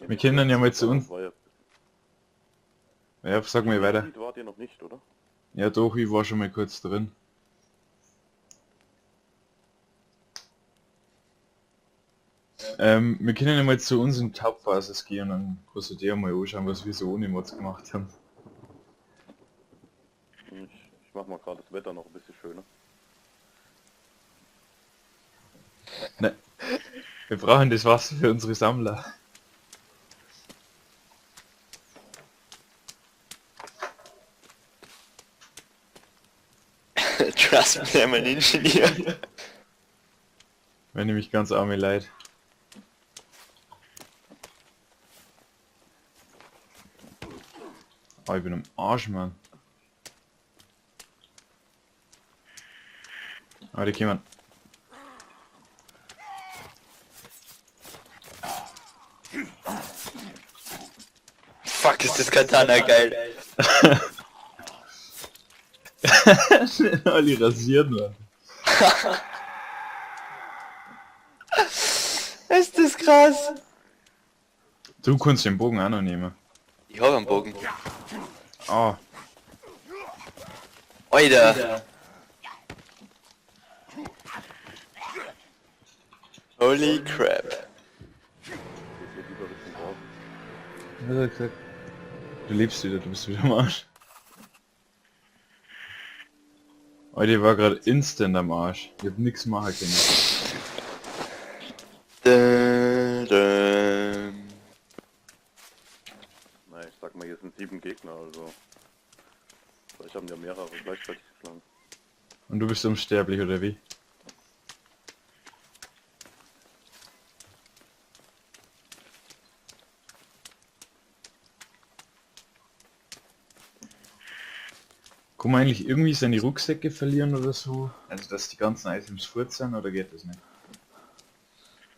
Wir können ja mal zu uns. Ja, sag mal weiter. Wart ihr noch nicht, oder? Ja doch, ich war schon mal kurz drin. Wir können ja mal zu uns in die Hauptbasis gehen und dann kannst du dir mal anschauen, was wir so ohne Mods gemacht haben. Ich mach mal gerade das Wetter noch ein bisschen schöner. Ne, wir brauchen das Wasser für unsere Sammler. Trust me, I'm an engineer. Wäre nämlich ganz arme Leid. Oh, ich bin am Arsch, Mann. Ah, die kommen. Fuck, ist das Katana geil. Alle rasiert, Mann. Ist das krass. Du kannst den Bogen auch noch nehmen. Ich hab einen Bogen. Ah, Alter. Holy crap. was hat er gesagt? Du lebst wieder, du bist wieder am Arsch. Alter, ich war gerade instant am Arsch. Ich hab nix machen können. Naja, ich sag mal, hier sind 7 Gegner, also... Vielleicht haben ja mehrere gleichzeitig geschlagen. Und du bist unsterblich, oder wie? Kann man eigentlich irgendwie seine Rucksäcke verlieren oder so? Also dass die ganzen Items fort sind, oder geht das nicht?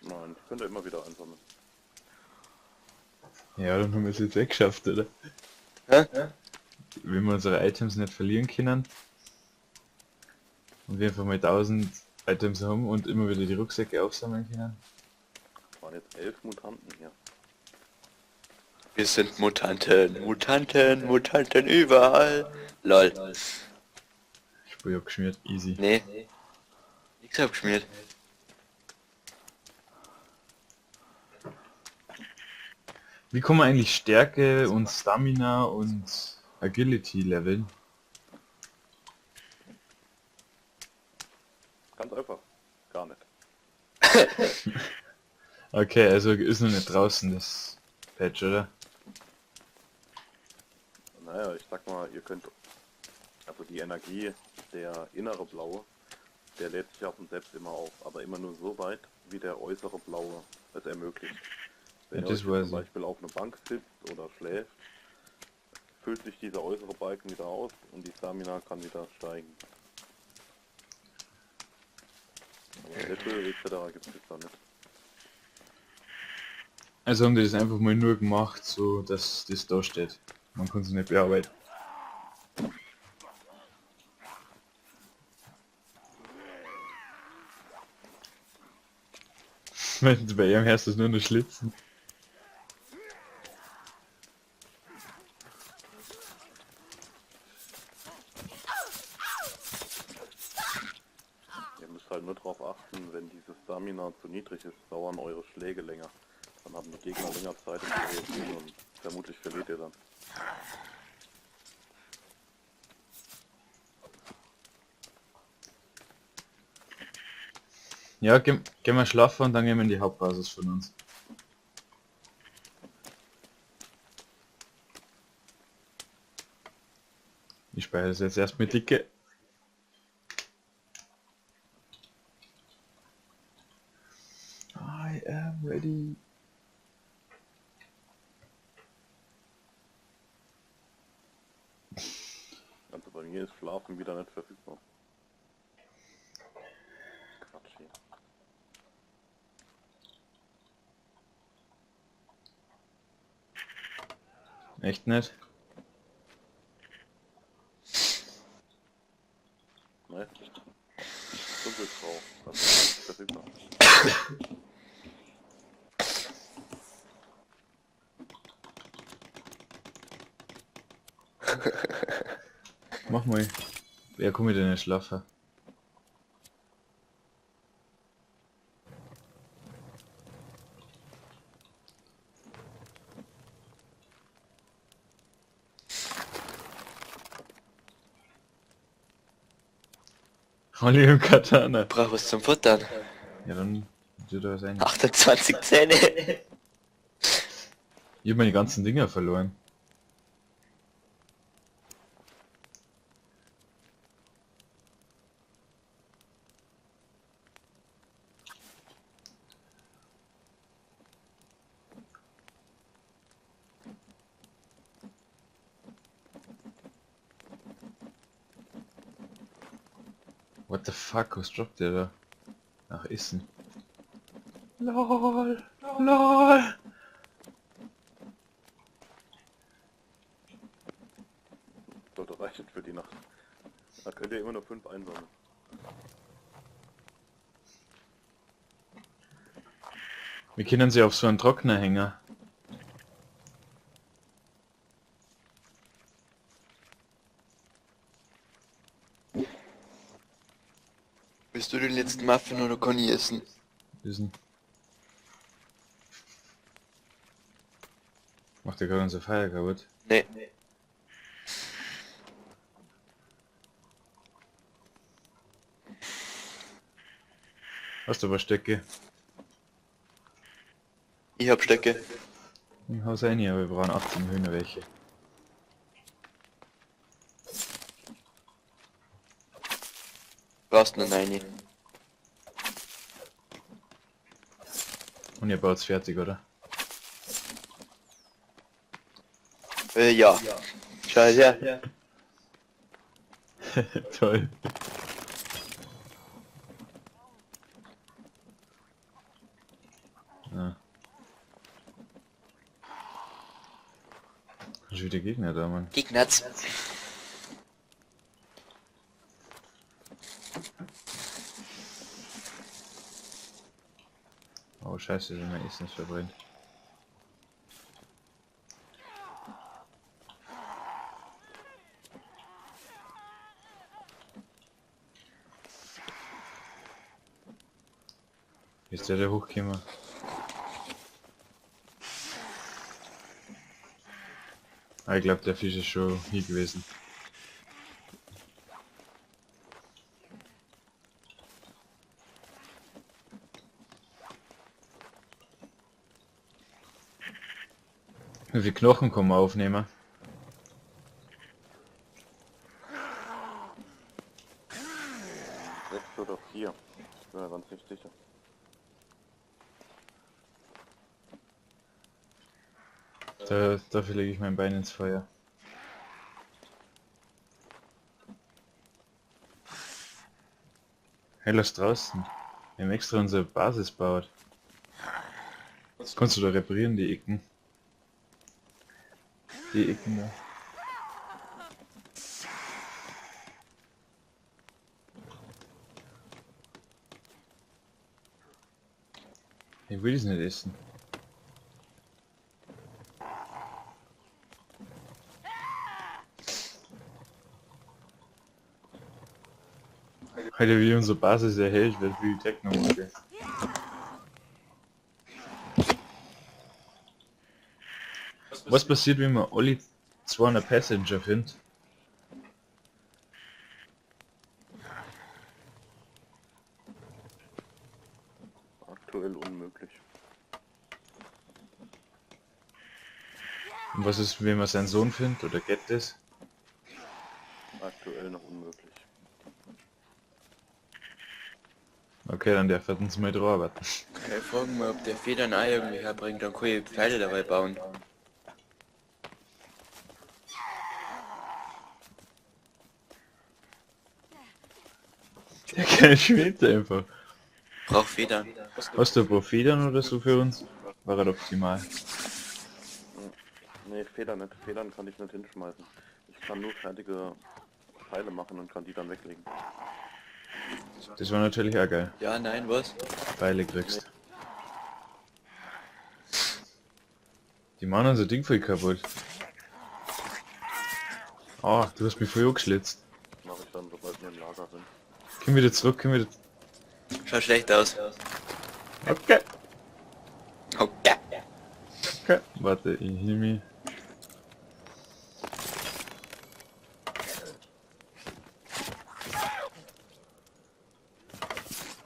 Nein, ich könnte immer wieder einsammeln. Ja, dann haben wir es jetzt weggeschafft, oder? Hä? Wenn wir unsere Items nicht verlieren können und wir einfach mal 1000 Items haben und immer wieder die Rucksäcke aufsammeln können. Es waren jetzt 11 Mutanten hier. Wir sind Mutanten, Mutanten, Mutanten überall. Lol. Spur abgeschmiert, easy. Nee. Nix abgeschmiert. Wie kann man eigentlich Stärke und Stamina und Agility leveln? Ganz einfach. Gar nicht. Okay, also ist noch nicht draußen das Patch, oder? Naja, ich sag mal, ihr könnt... Also die Energie, der innere Blaue, der lädt sich auf und selbst immer auf. Aber immer nur so weit, wie der äußere Blaue es ermöglicht. Wenn Ja, ihr das euch weiß zum ich. Beispiel auf eine Bank sitzt oder schläft, füllt sich dieser äußere Balken wieder aus und die Stamina kann wieder steigen. Aber Level etc. gibt es da nicht. Also haben die das einfach mal nur gemacht, so dass das da steht. Man kann es nicht bearbeiten. Wenn du bei ihm hörst, das nur noch Schlitzen. Ihr müsst halt nur darauf achten, wenn diese Stamina zu niedrig ist, dauern eure Schläge länger. Dann haben die Gegner länger Zeit um zu reagieren und vermutlich verliert ihr dann. Ja, gehen wir schlafen und dann gehen wir in die Hauptbasis von uns. Ich speichere das jetzt erst mit Dicke. I am ready. Also bei mir ist Schlafen wieder nicht verfügbar. Quatsch hier. Echt nicht? Ne? Dunkelgrau. Das ist nicht verfügbar. Mach mal. Ja, komm mit in den Schlafer. Holly und Katana. Brauch was zum Futtern. Ja, dann tu da was ein. 28 Zähne. Ich hab meine ganzen Dinger verloren. What the fuck, was droppt der da? Ach, Essen. LOL, LOL. Sollte reichen für die Nacht. Da könnt ihr immer nur 5 einsammeln. Wir können sie auf so einen Trockner hängen. Willst du den letzten Muffin oder kann ich essen? Wissen. Macht der gerade unser Feuer kaputt? Nee. Hast du aber Stöcke? Ich hab Stöcke. Im Haus rein, aber wir brauchen 18 Hühner welche. Brauchst nur eine. Und ihr baut's fertig, oder? Ja. Schau her. Toll. Ja. Schon wieder Gegner da, Mann. Gegnatz. Oh scheiße, wenn mein Essen nicht verbrennt. Ist der hochgekommen? Ah, ich glaube, der Fisch ist schon hier gewesen. Wie viele Knochen kann man aufnehmen? 6 oder 4. Ich bin mir ganz nicht sicher. Dafür lege ich mein Bein ins Feuer. Hey, lass draußen. Wir haben extra unsere Basis baut. Kannst du da reparieren, die Ecken? Die Ecken da. Ich will es nicht essen. Alter, wie unsere Basis erhält, wird wie die Techno-Mode. Was passiert, wenn man alle 200 Passenger findet? Aktuell unmöglich. Und was ist, wenn man seinen Sohn findet, oder geht das? Aktuell noch unmöglich. Okay, dann darf er uns mal drauf arbeiten. Okay, fragen mal, ob der Federn auch irgendwie herbringt, dann kann ich Pfeile dabei bauen. Der Kerl schwebt einfach. Brauch Federn. Hast du ein paar Federn oder so für uns? War halt optimal. Nee, Federn nicht. Federn kann ich nicht hinschmeißen. Ich kann nur fertige Pfeile machen und kann die dann weglegen. Das war natürlich auch geil. Ja, nein, was? Pfeile kriegst. Die machen unser Ding voll kaputt. Ah, du hast mich voll angeschlitzt. Mach ich dann, sobald wir im Lager sind. Komm wieder zurück, komm wieder... Schaut schlecht aus. Okay. Okay. Okay. Warte, ich hill mich.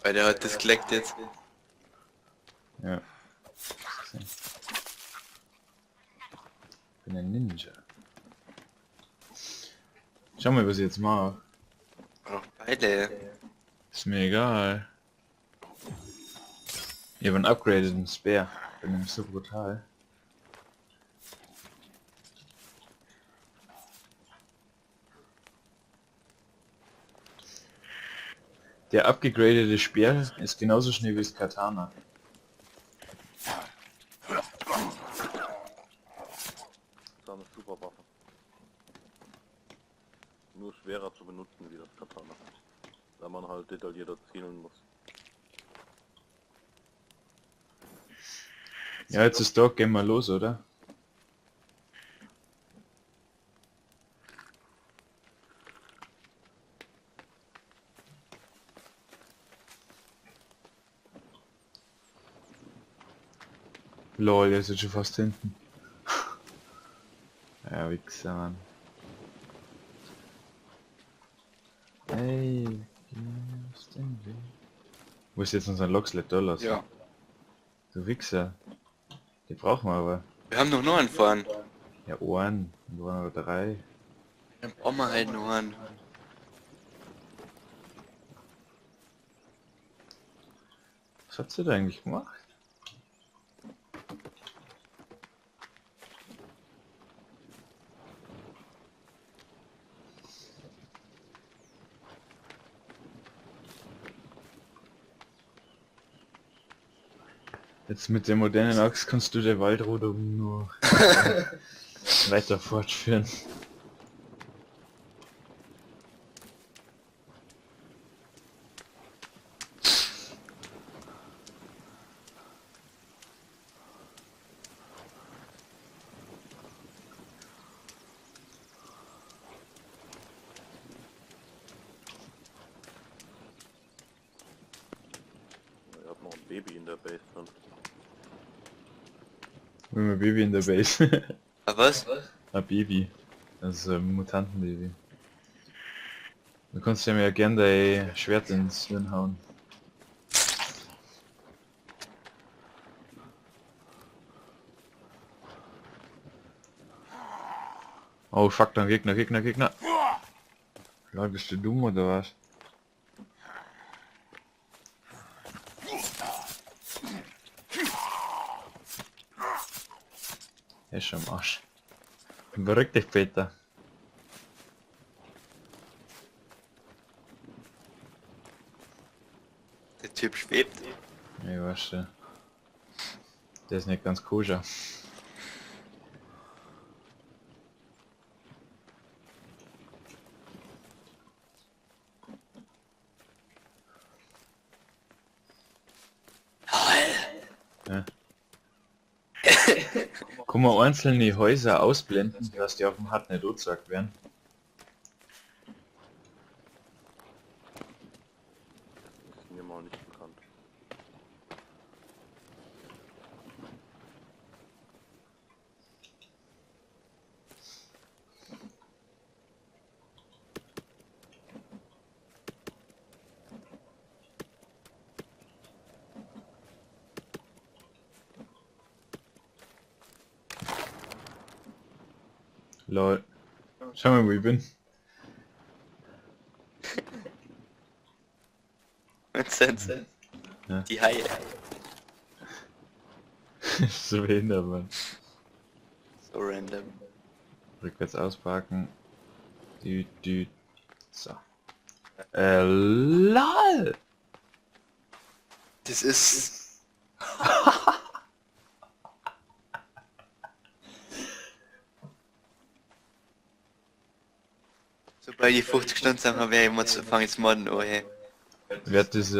Weil der hat das geleckt jetzt. Ja. Ich bin ein Ninja. Schau mal, was ich jetzt mache. Oh, Pfeile. Ist mir egal. Ich habe einen upgradeten Speer. Bin nämlich so brutal. Der abgegradete Speer ist genauso schnell wie das Katana. Das ist eine super Waffe. Nur schwerer zu benutzen wie das Katana. Da man halt detaillierter zielen muss. Ja, jetzt ist Dog, gehen wir los, oder? Lol, der ist jetzt schon fast hinten. Ja, Wichser, Mann. Hey, gehst den Weg? Wo ist jetzt unser Locksled Dollars? Ja. Du Wichser. Die brauchen wir aber. Wir haben noch einen fahren. Ja, Ohren. Wir waren aber 3. Dann brauchen wir halt noch einen. Was hat sie da eigentlich gemacht? Jetzt mit der modernen Axt kannst du der Waldrodung nur weiter fortführen. Ich hab noch ein Baby in der Base drin. Wir haben ein Baby in der Base. Ah, was? Ein Baby. Das ist ein Mutantenbaby. Du kannst ja mir gern dein Schwert ins Hirn hauen. Oh fuck, dann Gegner. Ja, bist du dumm oder was? Er ist am Arsch. Beruhig dich, Peter. Der Typ schwebt. Ja, weißt du. Der ist nicht ganz koscher. Ja. Kann man einzelne Häuser ausblenden, dass die auf dem Hut nicht angezeigt werden? Das ist mir mal nicht bekannt. Lol. Schau mal, wo ich bin. Was sind Ja. die Haie? So behindert, man. So random. Rückwärts ausparken. Düt. So. LOL! Das ist... Sobald die 50 Stunden sind, haben wir immer zu fangen zu modden, oh hey. Wer hat das